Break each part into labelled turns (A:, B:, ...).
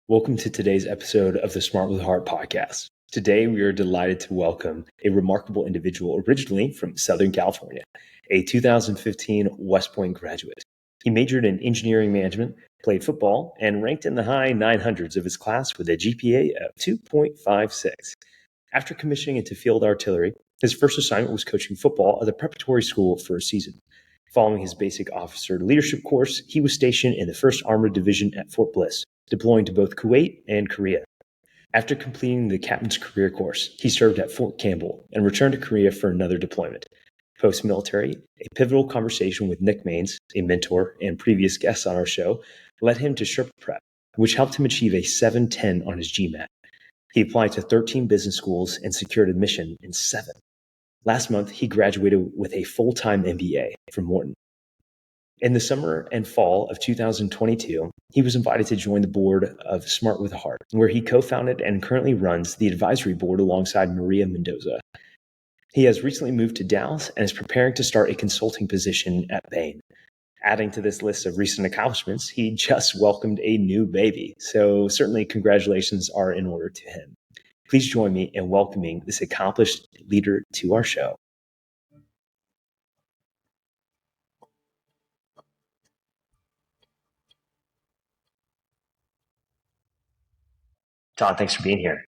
A: Welcome to today's episode of the Smart with Heart podcast. Today, we are delighted to welcome a remarkable individual originally from Southern California, a 2015 West Point graduate. He majored in engineering management, played football, and ranked in the high 900s of his class with a GPA of 2.56. After commissioning into field artillery, his first assignment was coaching football at the preparatory school for a season. Following his basic officer leadership course, he was stationed in the 1st Armored Division at Fort Bliss, deploying to both Kuwait and Korea. After completing the captain's career course, he served at Fort Campbell and returned to Korea for another deployment. Post-military, a pivotal conversation with Nick Maines, a mentor and previous guest on our show, led him to Sherpa Prep, which helped him achieve a 710 on his GMAT. He applied to 13 business schools and secured admission in 7. Last month, he graduated with a full-time MBA from Wharton. In the summer and fall of 2022, he was invited to join the board of Smart with a Heart, where he co-founded and currently runs the advisory board alongside Maria Mendoza. He has recently moved to Dallas and is preparing to start a consulting position at Bain. Adding to this list of recent accomplishments, he just welcomed a new baby, so certainly congratulations are in order to him. Please join me in welcoming this accomplished leader to our show. Todd, thanks for being here.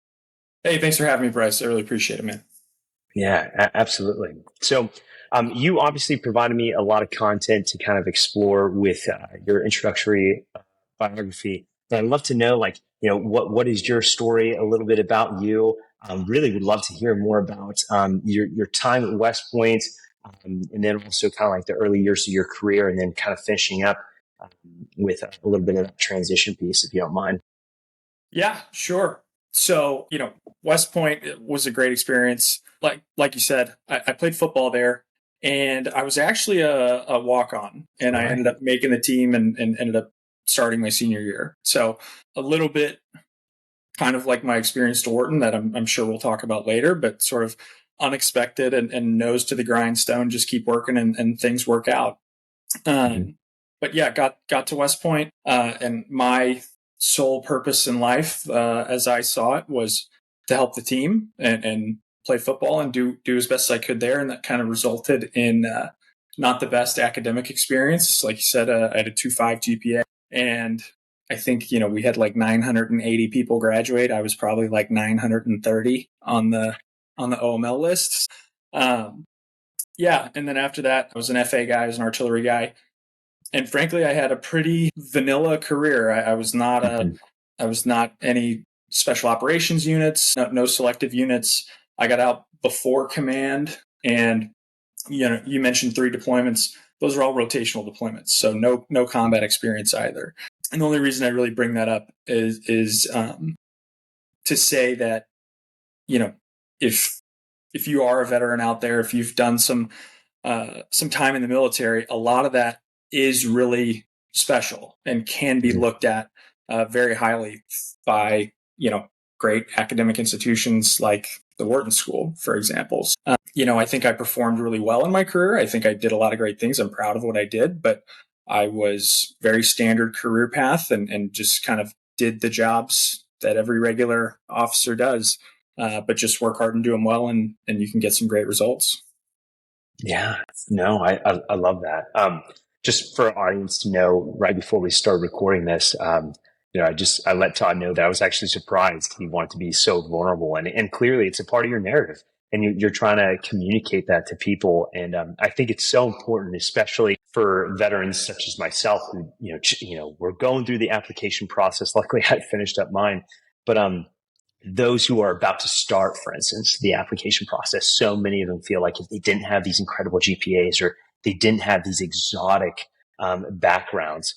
B: Hey, thanks for having me, Bryce. I really appreciate it, man.
A: Yeah, absolutely. So you obviously provided me a lot of content to kind of explore with your introductory biography. And I'd love to know, what is your story, a little bit about you. Really would love to hear more about your time at West Point, and then also kind of like the early years of your career, and then kind of finishing up with a little bit of that transition piece, if you don't mind.
B: Yeah, sure. So, West Point was a great experience. Like you said, I played football there, and I was actually a walk-on, and I ended up making the team and ended up starting my senior year. So a little bit kind of like my experience to Wharton that I'm sure we'll talk about later, but sort of unexpected and nose to the grindstone, just keep working and things work out. But yeah, got to West Point, and my sole purpose in life, as I saw it, was to help the team and play football and do as best as I could there. And that kind of resulted in not the best academic experience. Like you said, I had a 2.5 GPA, and I think, we had like 980 people graduate. I was probably like 930 on the OML list. Yeah. And then after that, I was an FA guy, I was an artillery guy. And frankly, I had a pretty vanilla career. I was not any special operations units, no selective units. I got out before command, and you mentioned 3 deployments. Those are all rotational deployments, so no combat experience either. And the only reason I really bring that up is to say that if you are a veteran out there, if you've done some time in the military, a lot of that is really special and can be looked at very highly by, great academic institutions like the Wharton School, for example. I think I performed really well in my career. I think I did a lot of great things. I'm proud of what I did, but I was very standard career path and just kind of did the jobs that every regular officer does, but just work hard and do them well, and you can get some great results.
A: Yeah, no, I love that. Just for our audience to know, right before we started recording this, I let Todd know that I was actually surprised he wanted to be so vulnerable, and clearly it's a part of your narrative, and you're trying to communicate that to people. And I think it's so important, especially for veterans such as myself, who we're going through the application process. Luckily, I finished up mine, but those who are about to start, for instance, the application process, so many of them feel like if they didn't have these incredible GPAs or they didn't have these exotic backgrounds,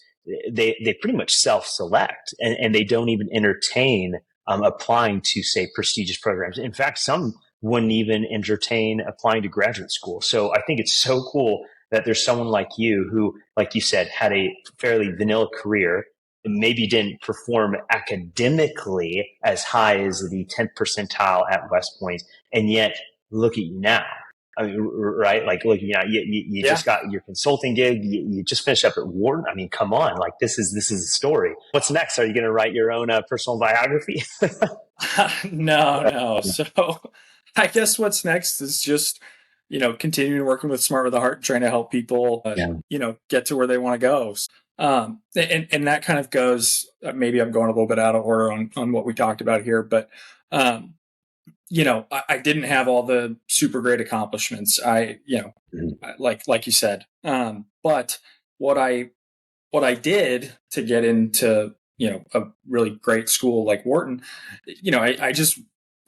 A: they pretty much self-select and they don't even entertain applying to, say, prestigious programs. In fact, some wouldn't even entertain applying to graduate school. So I think it's so cool that there's someone like you who, like you said, had a fairly vanilla career, maybe didn't perform academically as high as the 10th percentile at West Point, and yet look at you now. I mean, right? Like, look, you just got your consulting gig. You just finished up at Wharton. I mean, come on, like this is a story. What's next? Are you going to write your own personal biography?
B: No. So I guess what's next is just, continuing working with Smart with a Heart, trying to help people, get to where they want to go. And that kind of goes, maybe I'm going a little bit out of order on what we talked about here, but, I didn't have all the super great accomplishments. Like you said, but what I did to get into, a really great school like Wharton,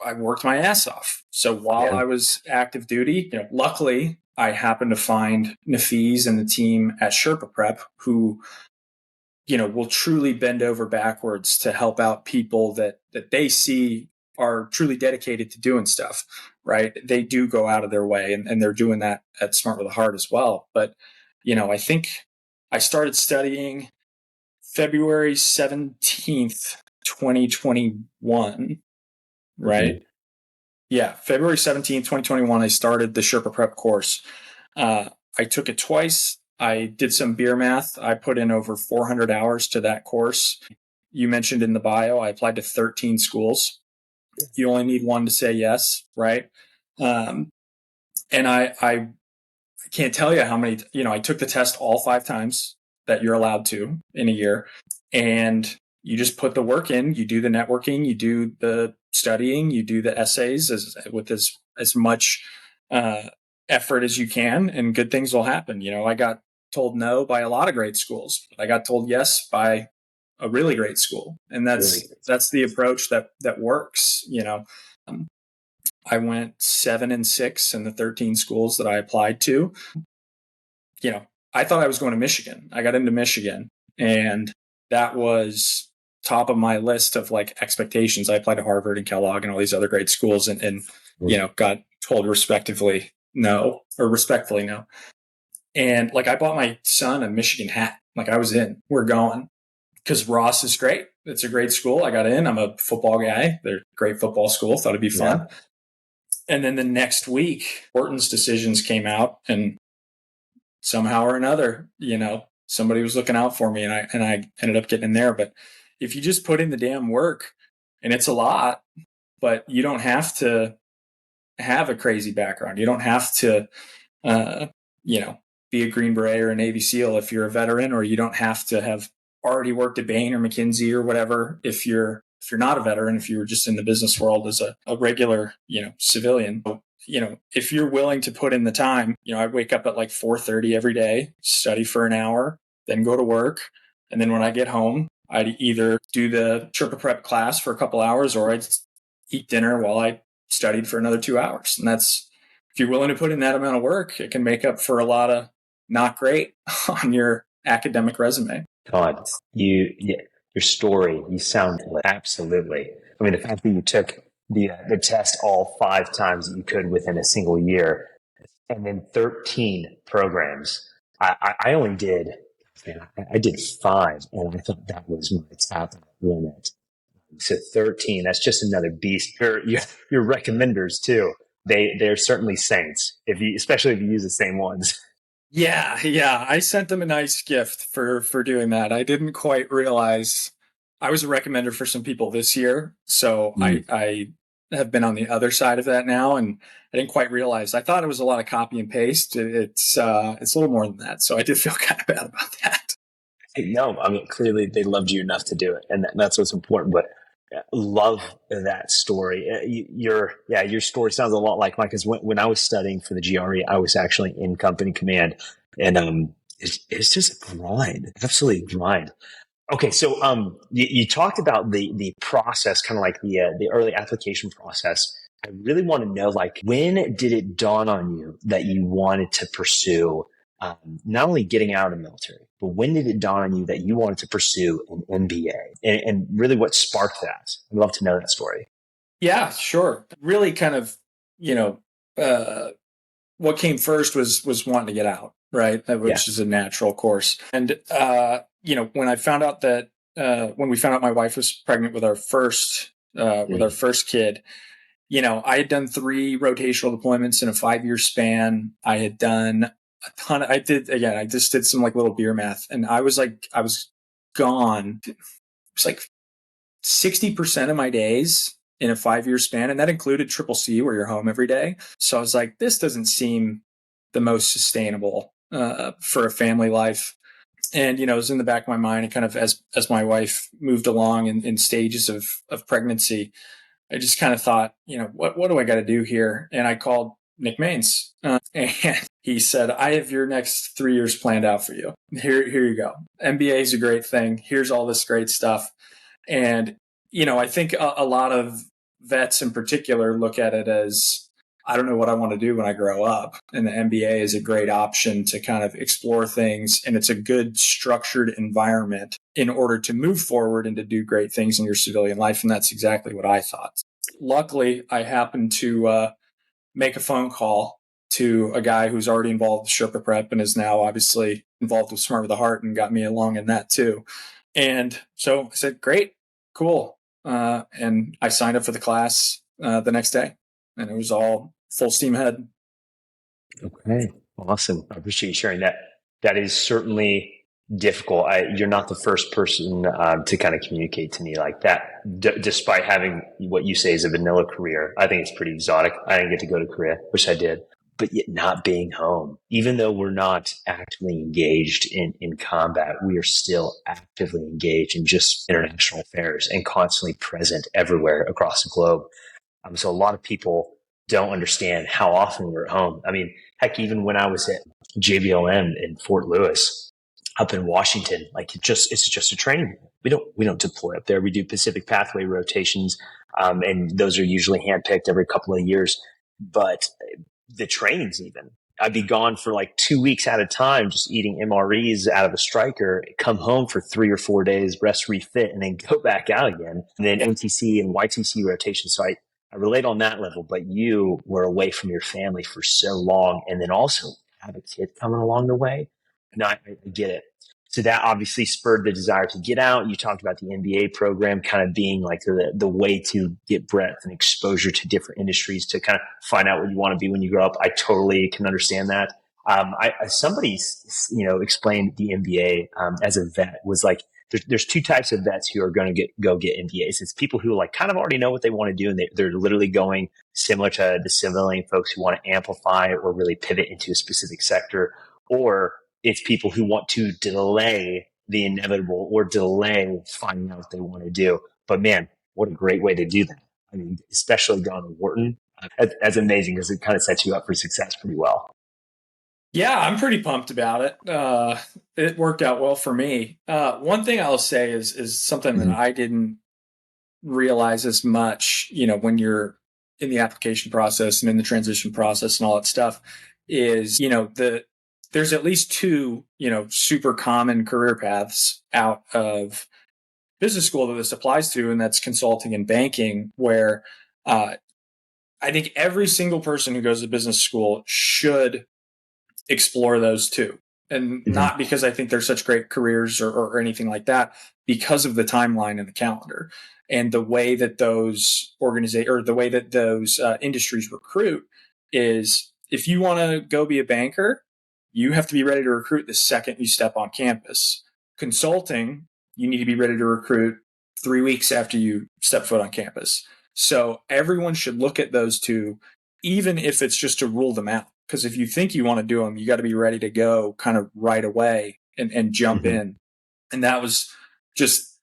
B: I worked my ass off. So while I was active duty, luckily I happened to find Nafeez and the team at Sherpa Prep who, will truly bend over backwards to help out people that they see are truly dedicated to doing stuff, right? They do go out of their way and they're doing that at Smart with a Heart as well. But, I think I started studying February 17th, 2021, right?
A: Mm-hmm.
B: Yeah, February 17th, 2021, I started the Sherpa Prep course. I took it twice. I did some beer math. I put in over 400 hours to that course. You mentioned in the bio, I applied to 13 schools. You only need one to say yes, right? And I can't tell you how many, I took the test all 5 times that you're allowed to in a year. And you just put the work in, you do the networking, you do the studying, you do the essays with as much effort as you can, and good things will happen. I got told no by a lot of great schools, but I got told yes by a really great school. And that's the approach that works. I went 7-6 in the 13 schools that I applied to. I thought I was going to Michigan. I got into Michigan, and that was top of my list of like expectations. I applied to Harvard and Kellogg and all these other great schools, and got told respectively no. And like I bought my son a Michigan hat. Like I was in. We're going because Ross is great. It's a great school. I got in. I'm a football guy. They're a great football school. Thought it'd be fun. Yeah. And then the next week, Wharton's decisions came out, and somehow or another, somebody was looking out for me, and I ended up getting in there. But if you just put in the damn work, and it's a lot, but you don't have to have a crazy background. You don't have to, be a Green Beret or a Navy SEAL if you're a veteran, or you don't have to have already worked at Bain or McKinsey or whatever if you're not a veteran, if you were just in the business world as a regular, civilian. If you're willing to put in the time, I'd wake up at like 4:30 every day, study for an hour, then go to work. And then when I get home, I'd either do the Sherpa Prep class for a couple hours, or I'd eat dinner while I studied for another 2 hours. And that's, if you're willing to put in that amount of work, it can make up for a lot of not great on your academic resume.
A: Todd, your story, you sound absolutely. I mean, the fact that you took the test all 5 times that you could within a single year, and then 13 programs. I only did, I did 5, and I thought that was my top limit. So 13, that's just another beast. Your recommenders too. They're certainly saints, especially if you use the same ones.
B: Yeah. I sent them a nice gift for doing that. I didn't quite realize I was a recommender for some people this year. So I have been on the other side of that now, and I didn't quite realize. I thought it was a lot of copy and paste. It's a little more than that. So I did feel kind of bad about that.
A: No, I mean, clearly they loved you enough to do it, and that's what's important. But love that story. Your story sounds a lot like mine, because when I was studying for the GRE, I was actually in company command, and it's just a grind, absolutely grind. Okay, so you talked about the process, kind of like the early application process. I really want to know, like, when did it dawn on you that you wanted to pursue not only getting out of the military, but when did it dawn on you that you wanted to pursue an MBA, and really what sparked that? I'd love to know that story.
B: Yeah, sure. Really kind of, what came first was wanting to get out, right? Which is a natural course. And, when I found out that, when we found out my wife was pregnant with our first kid, I had done 3 rotational deployments in a 5-year span. I had done a ton. I just did some like little beer math, and I was gone. It was like 60% of my days in a 5-year span. And that included triple C where you're home every day. So I was like, this doesn't seem the most sustainable for a family life. And, it was in the back of my mind, and kind of as my wife moved along in stages of pregnancy, I just kind of thought, what do I got to do here? And I called Nick Maines, and he said, I have your next 3 years planned out for you. Here you go. MBA is a great thing. Here's all this great stuff. And, I think a lot of vets in particular look at it as, I don't know what I want to do when I grow up. And the MBA is a great option to kind of explore things. And it's a good structured environment in order to move forward and to do great things in your civilian life. And that's exactly what I thought. Luckily, I happened to make a phone call to a guy who's already involved with Sherpa Prep and is now obviously involved with Smart with the Heart and got me along in that too. And so I said, great, cool. And I signed up for the class the next day, and it was all full steam ahead.
A: Okay. Awesome. I appreciate you sharing that. That is certainly difficult. You're not the first person to kind of communicate to me like that, despite having what you say is a vanilla career. I think it's pretty exotic. I didn't get to go to Korea, wish I did, but yet not being home, even though we're not actively engaged in combat, we are still actively engaged in just international affairs and constantly present everywhere across the globe. So a lot of people don't understand how often we're at home. I mean, heck, even when I was at JBLM in Fort Lewis, up in Washington, like it's just a training. We don't deploy up there. We do Pacific Pathway rotations, and those are usually handpicked every couple of years. But the trainings, even I'd be gone for like 2 weeks at a time, just eating MREs out of a striker. Come home for 3 or 4 days, rest, refit, and then go back out again. And then NTC and YTC rotations. So I relate on that level, but you were away from your family for so long, and then also have a kid coming along the way. No, I get it. So that obviously spurred the desire to get out. You talked about the MBA program kind of being like the way to get breadth and exposure to different industries to kind of find out what you want to be when you grow up. I totally can understand that. Somebody, explained the MBA as a vet was like, there's 2 types of vets who are going to go get MBAs. It's people who like kind of already know what they want to do, and they're literally going similar to the civilian folks who want to amplify or really pivot into a specific sector, or it's people who want to delay the inevitable or delay finding out what they want to do. But man, what a great way to do that. I mean, especially going to Wharton, that's amazing because it kind of sets you up for success pretty well.
B: Yeah, I'm pretty pumped about it. It worked out well for me. One thing I'll say is something that I didn't realize as much, when you're in the application process and in the transition process and all that stuff is, there's at least 2, super common career paths out of business school that this applies to, and that's consulting and banking, where I think every single person who goes to business school should explore those 2. And not because I think they're such great careers or anything like that, because of the timeline and the calendar and the way that those industries recruit is, if you want to go be a banker, you have to be ready to recruit the second you step on campus. Consulting, you need to be ready to recruit 3 weeks after you step foot on campus. So everyone should look at those 2, even if it's just to rule them out. Because if you think you want to do them, you got to be ready to go kind of right away and jump in. And that was just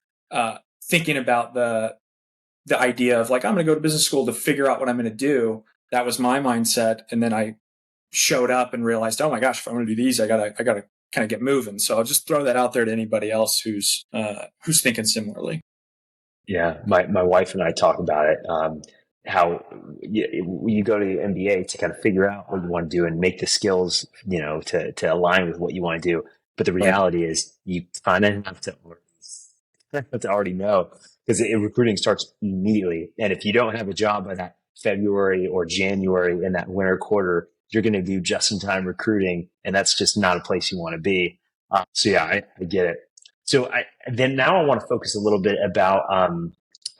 B: thinking about the idea of like, I'm going to go to business school to figure out what I'm going to do. That was my mindset. And then I showed up and realized, oh my gosh, if I'm going to do these, I gotta kind of get moving. So I'll just throw that out there to anybody else who's thinking similarly.
A: Yeah, my wife and I talk about it. How you go to the MBA to kind of figure out what you want to do and make the skills, to align with what you want to do. But the reality is, you kind of have to already know, because recruiting starts immediately. And if you don't have a job by that February or January in that winter quarter, you're going to do just-in-time recruiting, and that's just not a place you want to be. So yeah, I get it. So now I want to focus a little bit about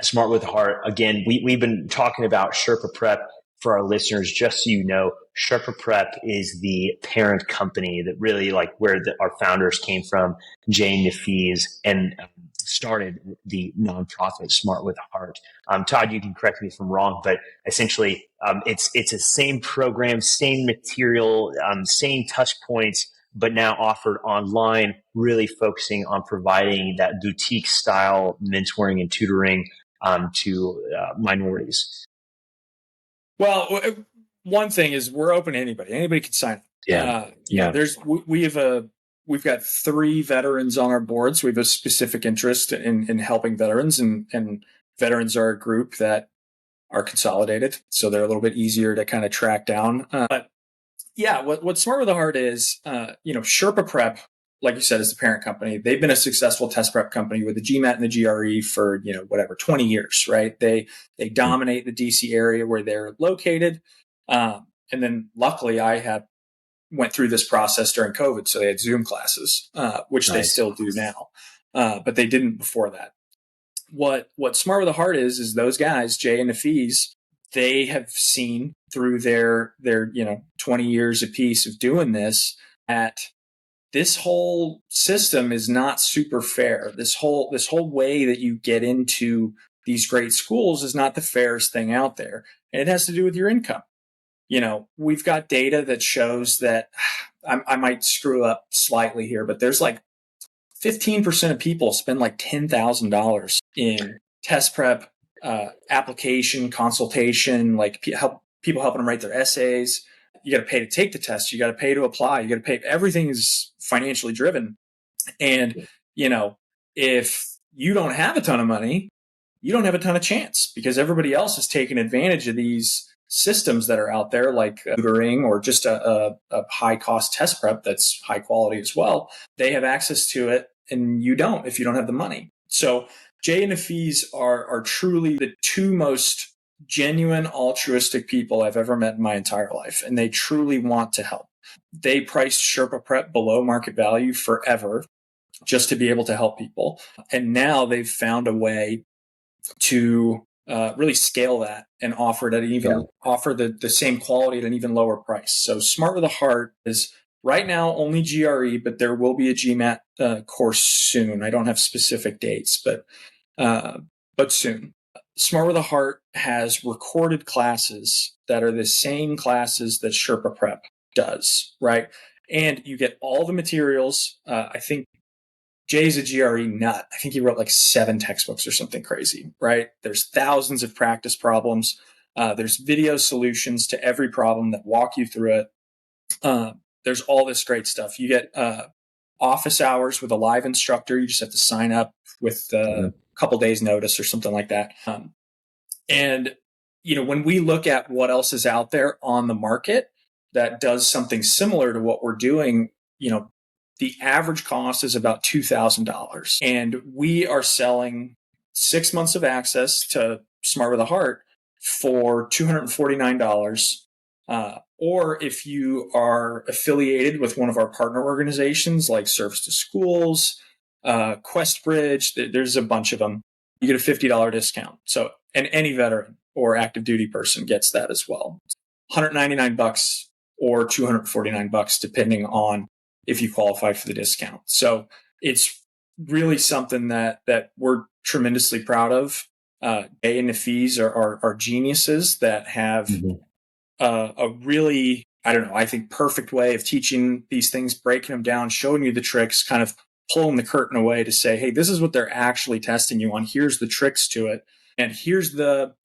A: Smart with Heart. Again, we've been talking about Sherpa Prep for our listeners. Just so you know, Sherpa Prep is the parent company that really where our founders came from, Jay and Nafeez, and started the nonprofit Smart with Heart. Todd, you can correct me if I'm wrong, but essentially it's the same program, same material, same touch points, but now offered online, really focusing on providing that boutique style mentoring and tutoring to minorities.
B: Well, one thing is we're open to anybody. Anybody can sign up.
A: Yeah.
B: We've got 3 veterans on our board, so we have a specific interest in helping veterans, and veterans are a group that are consolidated, so they're a little bit easier to kind of track down. But yeah, what Smart with a Heart is, Sherpa Prep, like you said, is the parent company. They've been a successful test prep company with the GMAT and the GRE for 20 years, right? They dominate the DC area where they're located, and then luckily I went through this process during COVID, so they had Zoom classes, which Nice. They still do now, but they didn't before that. What Smart with a Heart is those guys, Jay and Nafeez, they have seen through their 20 years apiece of doing this at this whole system is not super fair. This whole way that you get into these great schools is not the fairest thing out there. And it has to do with your income. We've got data that shows that I might screw up slightly here, but there's 15% of people spend $10,000 in test prep, application, consultation, people helping them write their essays. You got to pay to take the test. You got to pay to apply. You got to pay. Everything is financially driven. And, if you don't have a ton of money, you don't have a ton of chance because everybody else is taking advantage of these systems that are out there, like tutoring or just a high cost test prep that's high quality as well. They have access to it and you don't if you don't have the money. So Jay and Nafeez are truly the 2 most genuine altruistic people I've ever met in my entire life, and they truly want to help. They priced Sherpa Prep below market value forever just to be able to help people, and now they've found a way to really scale that and offer it at offer the same quality at an even lower price. So Smart with a Heart is right now only GRE, but there will be a GMAT course soon. I don't have specific dates, but soon. Smart with a Heart has recorded classes that are the same classes that Sherpa Prep does, right? And you get all the materials. I think Jay's a GRE nut. I think he wrote 7 textbooks or something crazy, right? There's thousands of practice problems. There's video solutions to every problem that walk you through it. There's all this great stuff. You get office hours with a live instructor. You just have to sign up with couple days notice or something like that. And, when we look at what else is out there on the market that does something similar to what we're doing, the average cost is about $2,000. And we are selling 6 months of access to Smart with a Heart for $249. Or if you are affiliated with one of our partner organizations like Service to Schools, QuestBridge, there's a bunch of them. You get a $50 discount. So, and any veteran or active duty person gets that as well. $199 or $249, depending on if you qualify for the discount. So it's really something that we're tremendously proud of. Jay and Nafeez are geniuses that have a really, I think perfect way of teaching these things, breaking them down, showing you the tricks, kind of pulling the curtain away to say, hey, this is what they're actually testing you on. Here's the tricks to it. And here's the,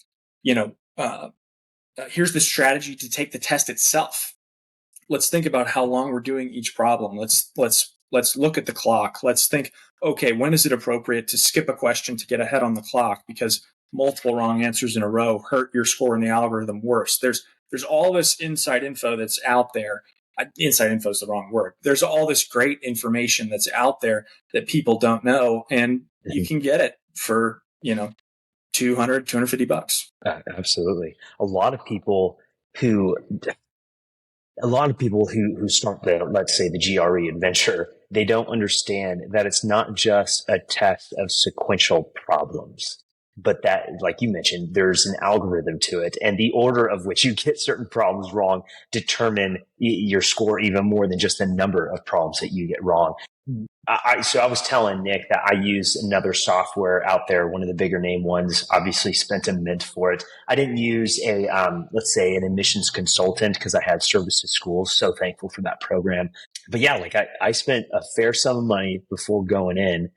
B: here's the strategy to take the test itself. Let's think about how long we're doing each problem. Let's look at the clock. Let's think, okay, when is it appropriate to skip a question to get ahead on the clock because multiple wrong answers in a row hurt your score in the algorithm worse. There's all this inside info that's out there. Inside info is the wrong word. There's all this great information that's out there that people don't know, and you can get it for, $250.
A: Absolutely. A lot of people who start let's say the GRE adventure, they don't understand that it's not just a test of sequential problems. but that, like you mentioned, there's an algorithm to it, and the order of which you get certain problems wrong determine your score even more than just the number of problems that you get wrong. So I was telling Nick that I use another software out there, one of the bigger name ones, obviously spent a mint for it. I didn't use let's say an admissions consultant because I had service to schools. So thankful for that program. But yeah, like I spent a fair sum of money before going in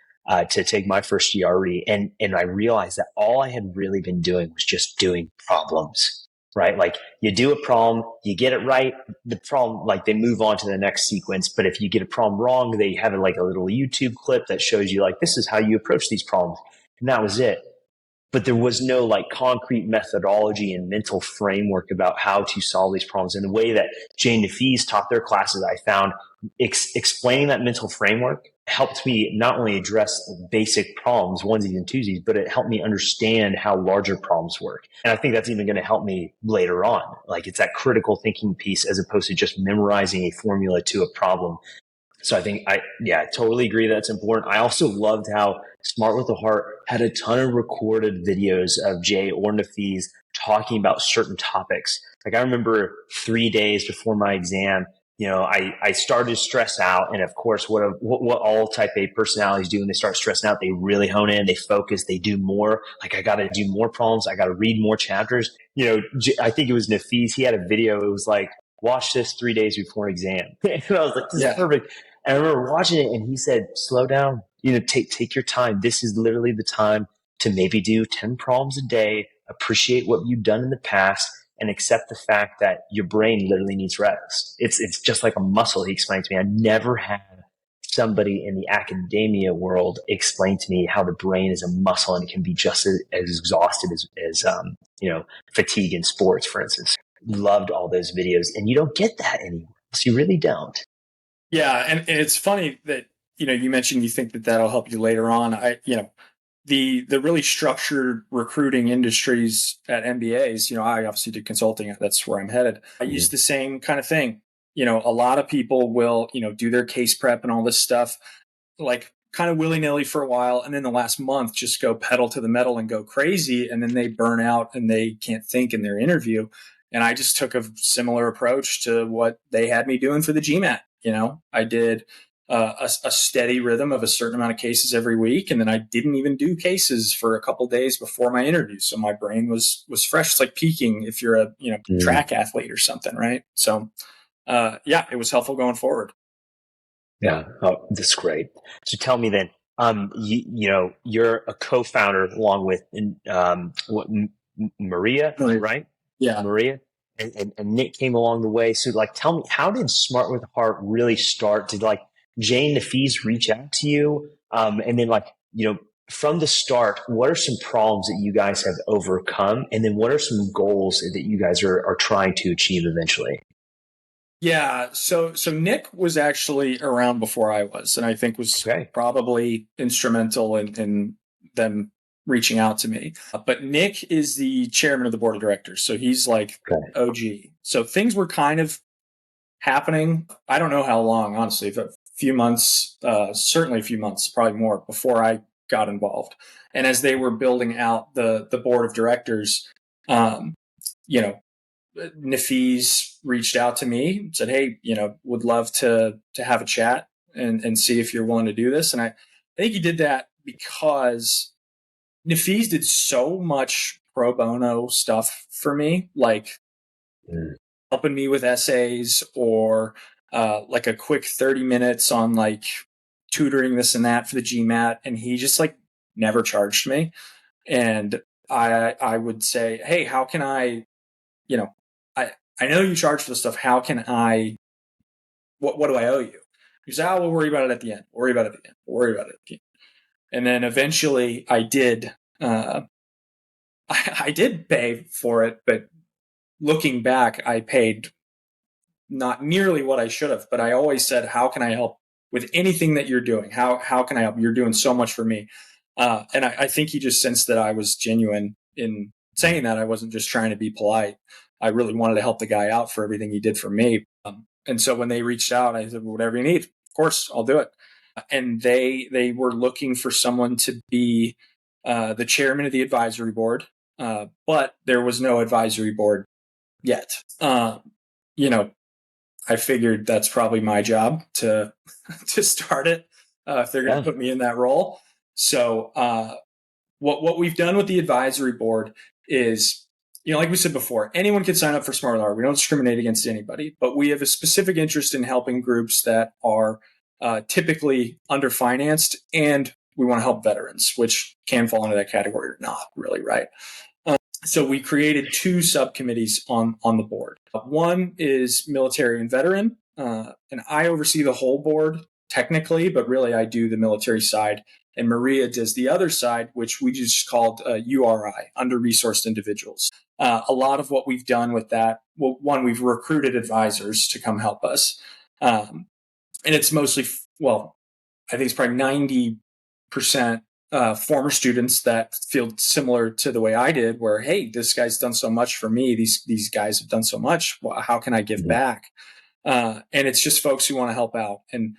A: to take my first GRE. And I realized that all I had really been doing was just doing problems, right? Like you do a problem, you get it right. The problem, like they move on to the next sequence. But if you get a problem wrong, they have like a little YouTube clip that shows you like, this is how you approach these problems. And that was it. But there was no like concrete methodology and mental framework about how to solve these problems. And the way that Jane Nafees taught their classes, I found explaining that mental framework helped me not only address basic problems, onesies and twosies, but it helped me understand how larger problems work. And I think that's even going to help me later on. Like it's that critical thinking piece as opposed to just memorizing a formula to a problem. So I think I totally agree that's important. I also loved how Smart with a Heart had a ton of recorded videos of Jay or Nafees talking about certain topics. Like I remember 3 days before my exam, I started to stress out. And of course, what all type A personalities do when they start stressing out, they really hone in, they focus, they do more. Like I got to do more problems. I got to read more chapters. I think it was Nafees. He had a video. It was like, watch this 3 days before exam. And I was like, this is perfect. And I remember watching it and he said, slow down, take your time. This is literally the time to maybe do 10 problems a day, appreciate what you've done in the past, and accept the fact that your brain literally needs rest. It's just like a muscle, he explained to me. I never had somebody in the academia world explain to me how the brain is a muscle and it can be just as exhausted as fatigue in sports, for instance. Loved all those videos, and you don't get that anymore. So you really don't.
B: Yeah, and it's funny that you mentioned you think that that'll help you later on. The really structured recruiting industries at MBAs. I obviously did consulting. That's where I'm headed. I use the same kind of thing. A lot of people will do their case prep and all this stuff like kind of willy-nilly for a while, and then the last month just go pedal to the metal and go crazy, and then they burn out and they can't think in their interview. And I just took a similar approach to what they had me doing for the GMAT. I did a steady rhythm of a certain amount of cases every week, and then I didn't even do cases for a couple days before my interview, so my brain was fresh. It's like peaking if you're a track athlete or something, right? So it was helpful going forward.
A: Yeah, that's great. So tell me then, you're a co-founder along with Maria, right?
B: Yeah.
A: Maria and Nick came along the way. So like, tell me, how did Smart with a Heart really start? Did like Jane Nafees reach out to you? And then like, from the start, what are some problems that you guys have overcome? And then what are some goals that you guys are trying to achieve eventually?
B: Yeah, so Nick was actually around before I was, and I think was probably instrumental in them reaching out to me. But Nick is the chairman of the board of directors, so he's like OG. So things were kind of happening. I don't know how long, honestly, a few months, certainly a few months, probably more, before I got involved. And as they were building out the board of directors, Nafees reached out to me and said, hey, would love to have a chat and see if you're willing to do this. And I think he did that because Nafees did so much pro bono stuff for me, like helping me with essays or like a quick 30 minutes on like tutoring this and that for the GMAT. And he just like never charged me. And I would say, hey, how can I, I know you charge for this stuff. How can I, what do I owe you? He said, we'll worry about it at the end. Worry about it at the end. Worry about it at the end. And then eventually I did, I did pay for it, but looking back, I paid not nearly what I should have, but I always said, how can I help with anything that you're doing? How can I help? You're doing so much for me. And I think he just sensed that I was genuine in saying that. I wasn't just trying to be polite. I really wanted to help the guy out for everything he did for me. And so when they reached out, I said, whatever you need, of course, I'll do it. And they were looking for someone to be the chairman of the advisory board, but there was no advisory board yet. You know, I figured that's probably my job to to start it if they're going to put me in that role. So what we've done with the advisory board is, like we said before, anyone can sign up for Smart Art. We don't discriminate against anybody, but we have a specific interest in helping groups that are typically underfinanced, and we want to help veterans, which can fall into that category or not, really, right? So we created two subcommittees on the board. One is military and veteran, and I oversee the whole board technically, but really I do the military side. And Maria does the other side, which we just called URI, under-resourced individuals. A lot of what we've done with that, well, one, we've recruited advisors to come help us. And it's mostly, well, I think it's probably 90% former students that feel similar to the way I did, where, hey, this guy's done so much for me. These guys have done so much. Well, how can I give back? And it's just folks who want to help out. And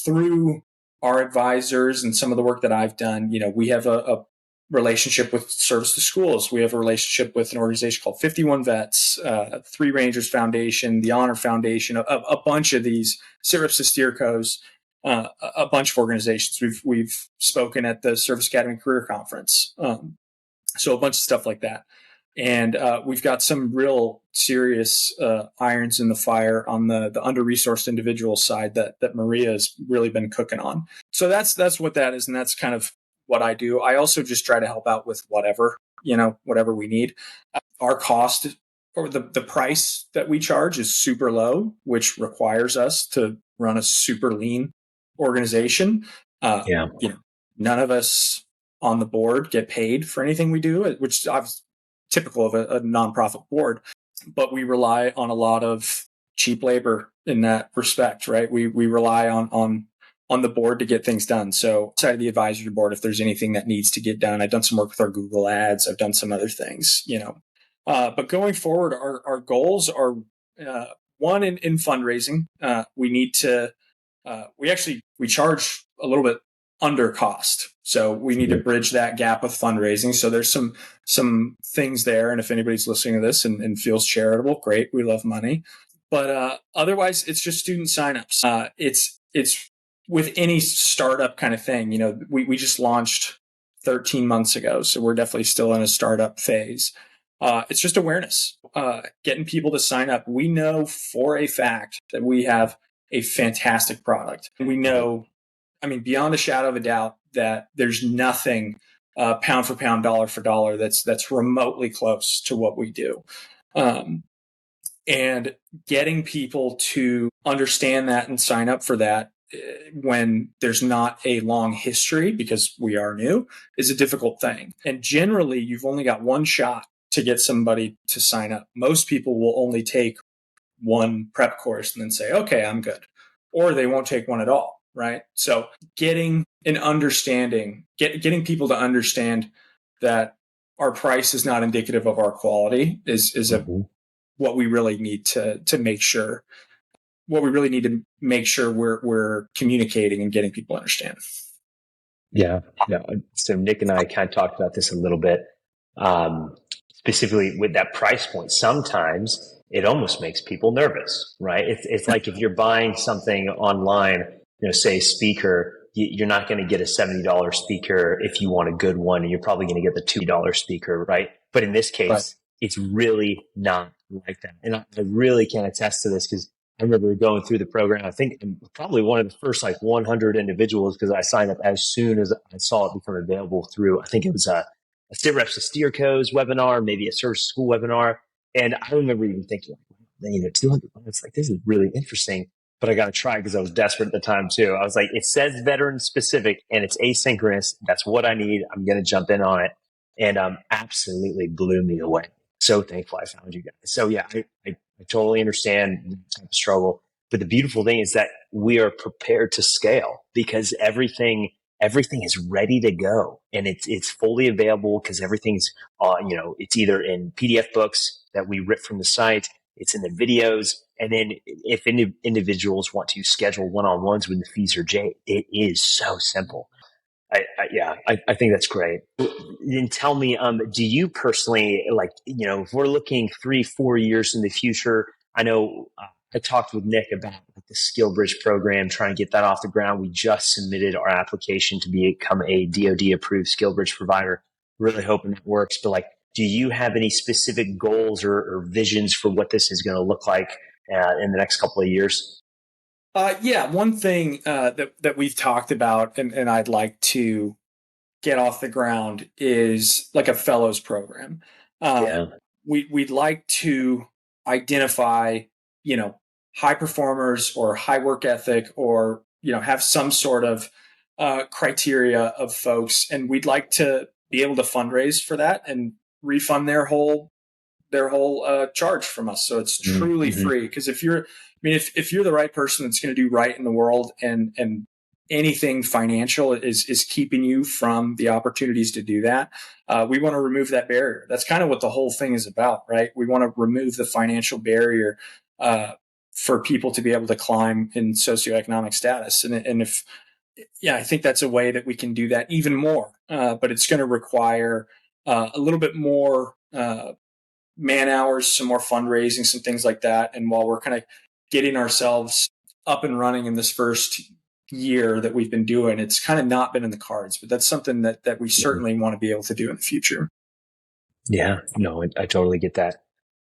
B: through our advisors and some of the work that I've done, we have a relationship with Service to Schools. We have a relationship with an organization called 51 Vets, Three Rangers Foundation, the Honor Foundation, a bunch of these, Sit-Reps to Steercos, a bunch of organizations. We've spoken at the Service Academy Career Conference. So a bunch of stuff like that. And we've got some real serious irons in the fire on the under-resourced individual side that Maria has really been cooking on. So that's what that is, and that's kind of what I do. I also just try to help out with whatever we need. Our cost, or the price that we charge, is super low, which requires us to run a super lean organization. None of us on the board get paid for anything we do, which is typical of a nonprofit board, but we rely on a lot of cheap labor in that respect, right? We rely on the board to get things done. So outside of the advisory board, if there's anything that needs to get done, I've done some work with our Google ads. I've done some other things, but going forward, our goals are, one, in fundraising. We need to, we charge a little bit under cost. So we need to bridge that gap with fundraising. So there's some things there. And if anybody's listening to this and feels charitable, great. We love money. But otherwise, it's just student signups. It's with any startup kind of thing. We just launched 13 months ago. So we're definitely still in a startup phase. It's just awareness, getting people to sign up. We know for a fact that we have a fantastic product. We know, beyond a shadow of a doubt, that there's nothing pound for pound, dollar for dollar that's remotely close to what we do. And getting people to understand that and sign up for that when there's not a long history, because we are new, is a difficult thing. And generally, you've only got one shot to get somebody to sign up. Most people will only take one prep course and then say, okay, I'm good. Or they won't take one at all, right? So getting an understanding, getting people to understand that our price is not indicative of our quality is what we really need to make sure. What we really need to make sure we're communicating and getting people to understand.
A: Yeah. So Nick and I kind of talked about this a little bit, specifically with that price point. Sometimes it almost makes people nervous, right? It's like if you're buying something online, say a speaker, you're not going to get a $70 speaker if you want a good one, and you're probably going to get the $2 speaker, right? But in this case, It's really not like that. And I really can attest to this, because I remember going through the program. I think I'm probably one of the first 100 individuals, because I signed up as soon as I saw it become available through, I think it was a Sit-Reps to Steercos webinar, maybe a Service School webinar. And I remember even thinking, $200, this is really interesting, but I got to try, because I was desperate at the time too. I was like, it says veteran specific and it's asynchronous. That's what I need. I'm going to jump in on it. And absolutely blew me away. So thankful I found you guys. So yeah, I totally understand the type of struggle. But the beautiful thing is that we are prepared to scale, because everything is ready to go, and it's fully available, because everything's it's either in PDF books that we rip from the site, it's in the videos, and then if individuals want to schedule one-on-ones with the fees or Jay, it is so simple. I think that's great. Then tell me, do you personally if we're looking 3-4 years in the future? I know I talked with Nick about the Skill Bridge program, trying to get that off the ground. We just submitted our application to become a DoD approved Skill Bridge provider. Really hoping it works. But do you have any specific goals or visions for what this is going to look like in the next couple of years?
B: One thing that we've talked about and I'd like to get off the ground is like a fellows program.
A: Yeah.
B: We'd like to identify, high performers or high work ethic, or have some sort of criteria of folks, and we'd like to be able to fundraise for that and refund their whole charge from us, so it's truly free. Because if you're the right person that's going to do right in the world, and anything financial is keeping you from the opportunities to do that, we want to remove that barrier. That's kind of what the whole thing is about, right? We want to remove the financial barrier for people to be able to climb in socioeconomic status. And if I think that's a way that we can do that even more, but it's going to require a little bit more man hours, some more fundraising, some things like that. And while we're kind of getting ourselves up and running in this first year that we've been doing, it's kind of not been in the cards, but that's something that we certainly want to be able to do in the future.
A: Yeah, no, I totally get that.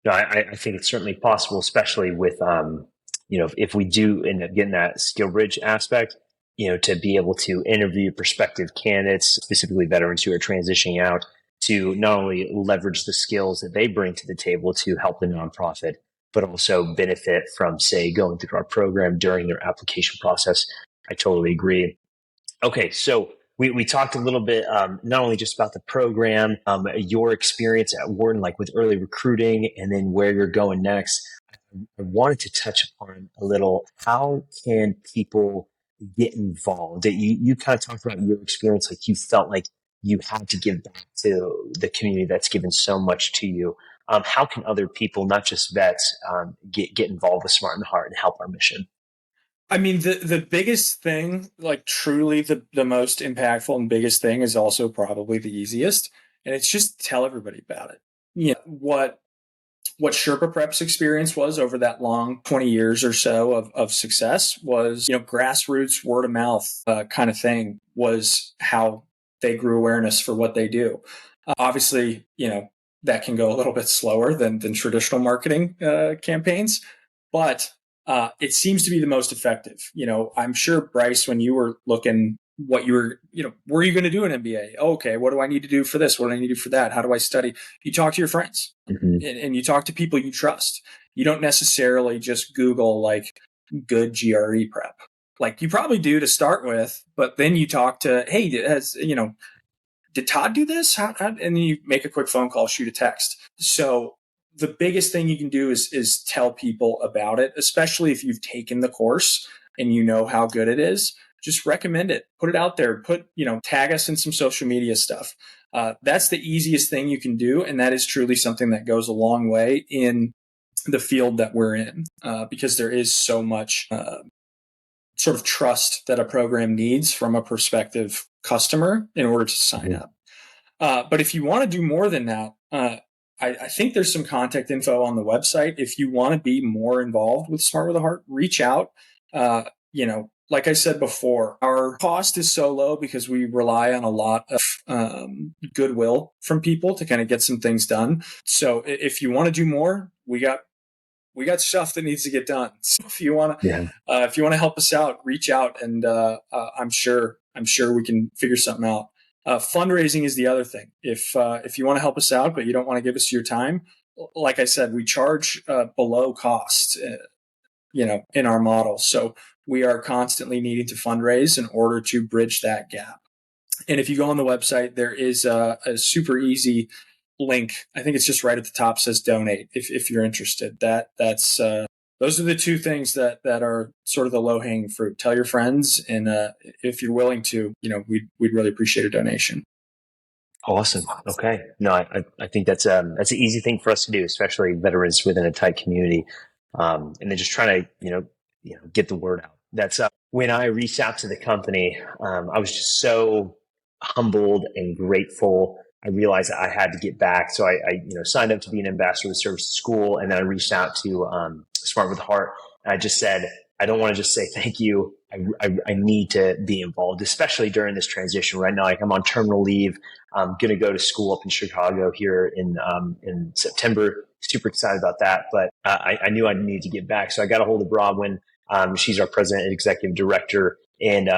A: No, I think it's certainly possible, especially with, if we do end up getting that skill bridge aspect, to be able to interview prospective candidates, specifically veterans who are transitioning out, to not only leverage the skills that they bring to the table to help the nonprofit, but also benefit from, say, going through our program during their application process. I totally agree. Okay, so we talked a little bit, not only just about the program, your experience at Wharton, like with early recruiting, and then where you're going next. I wanted to touch upon a little, how can people get involved? You kind of talked about your experience, like you felt like you had to give back to the community that's given so much to you. How can other people, not just vets, get involved with Smart in the Heart and help our mission?
B: I mean, the biggest thing, like truly the most impactful and biggest thing, is also probably the easiest. And it's just tell everybody about it. What Sherpa Prep's experience was over that long 20 years or so of success was, grassroots word of mouth kind of thing was how they grew awareness for what they do. Obviously, that can go a little bit slower than traditional marketing campaigns, but it seems to be the most effective. I'm sure, Bryce, when you were looking what you were, were you going to do an MBA? Oh, okay. What do I need to do for this? What do I need to do for that? How do I study? You talk to your friends and you talk to people you trust. You don't necessarily just Google like good GRE prep. Like you probably do to start with, but then you talk to, hey, did Todd do this? And then you make a quick phone call, shoot a text. So the biggest thing you can do is tell people about it, especially if you've taken the course and you know how good it is. Just recommend it, put it out there, tag us in some social media stuff. That's the easiest thing you can do. And that is truly something that goes a long way in the field that we're in, because there is so much sort of trust that a program needs from a prospective customer in order to sign up. But if you want to do more than that, I think there's some contact info on the website. If you want to be more involved with Smart with a Heart, reach out. Like I said before, our cost is so low because we rely on a lot of goodwill from people to kind of get some things done. So if you want to do more, we got stuff that needs to get done. So if you want to help us out, reach out, and I'm sure we can figure something out. Fundraising is the other thing. If you want to help us out, but you don't want to give us your time, like I said, we charge below cost, in our model. So we are constantly needing to fundraise in order to bridge that gap. And if you go on the website, there is a super easy link. I think it's just right at the top, says donate if you're interested. That's those are the two things that are sort of the low hanging fruit. Tell your friends, and if you're willing to, we'd really appreciate a donation.
A: Awesome. Okay. No, I think that's an easy thing for us to do, especially veterans within a tight community. And then just trying to, get the word out. That's when I reached out to the company, I was just so humbled and grateful. I realized that I had to get back. So I signed up to be an ambassador with Service to School. And then I reached out to Smart with Heart. And I just said, I don't want to just say thank you. I need to be involved, especially during this transition right now. Like I'm on terminal leave. I'm going to go to school up in Chicago here in September. Super excited about that. But I knew I needed to get back. So I got a hold of Bronwyn. She's our president and executive director. And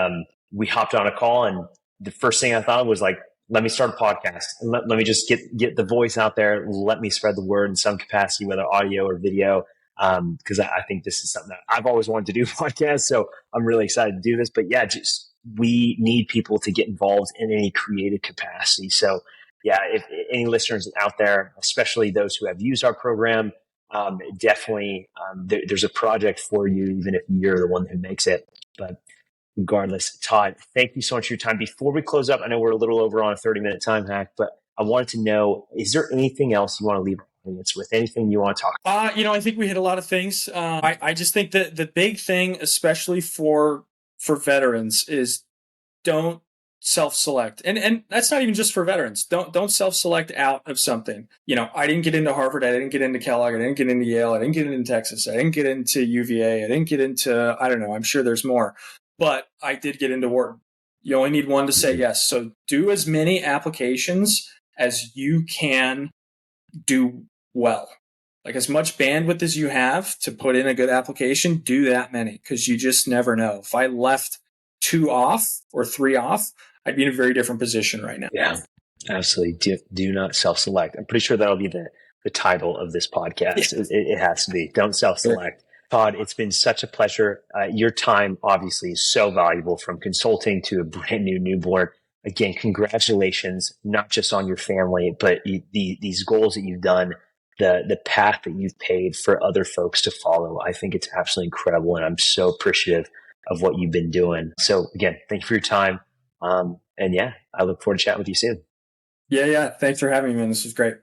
A: we hopped on a call. And the first thing I thought of was like, let me start a podcast and let me just get the voice out there. Let me spread the word in some capacity, whether audio or video. Because I think this is something that I've always wanted to do podcasts. So I'm really excited to do this. But yeah, just we need people to get involved in any creative capacity. So yeah, if any listeners out there, especially those who have used our program, definitely there's a project for you, even if you're the one who makes it. But regardless, Todd, thank you so much for your time. Before we close up, I know we're a little over on a 30-minute time hack, but I wanted to know, is there anything else you want to leave our audience with? Anything you want to talk about?
B: I think we hit a lot of things. I just think that the big thing, especially for veterans, is don't self-select. And that's not even just for veterans. Don't self-select out of something. I didn't get into Harvard. I didn't get into Kellogg. I didn't get into Yale. I didn't get into Texas. I didn't get into UVA. I didn't get into, I don't know, I'm sure there's more. But I did get into Wharton. You only need one to say yes. So do as many applications as you can do well. Like as much bandwidth as you have to put in a good application, do that many, because you just never know. If I left 2 off or 3 off, I'd be in a very different position right now.
A: Yeah, absolutely. Do not self-select. I'm pretty sure that'll be the title of this podcast. Yeah. It has to be. Don't self-select. Sure. Todd, it's been such a pleasure. Your time obviously is so valuable, from consulting to a brand new newborn. Again, congratulations, not just on your family, but these goals that you've done, the path that you've paved for other folks to follow. I think it's absolutely incredible, and I'm so appreciative of what you've been doing. So again, thank you for your time. And yeah, I look forward to chatting with you soon.
B: Yeah. Thanks for having me, man. This was great.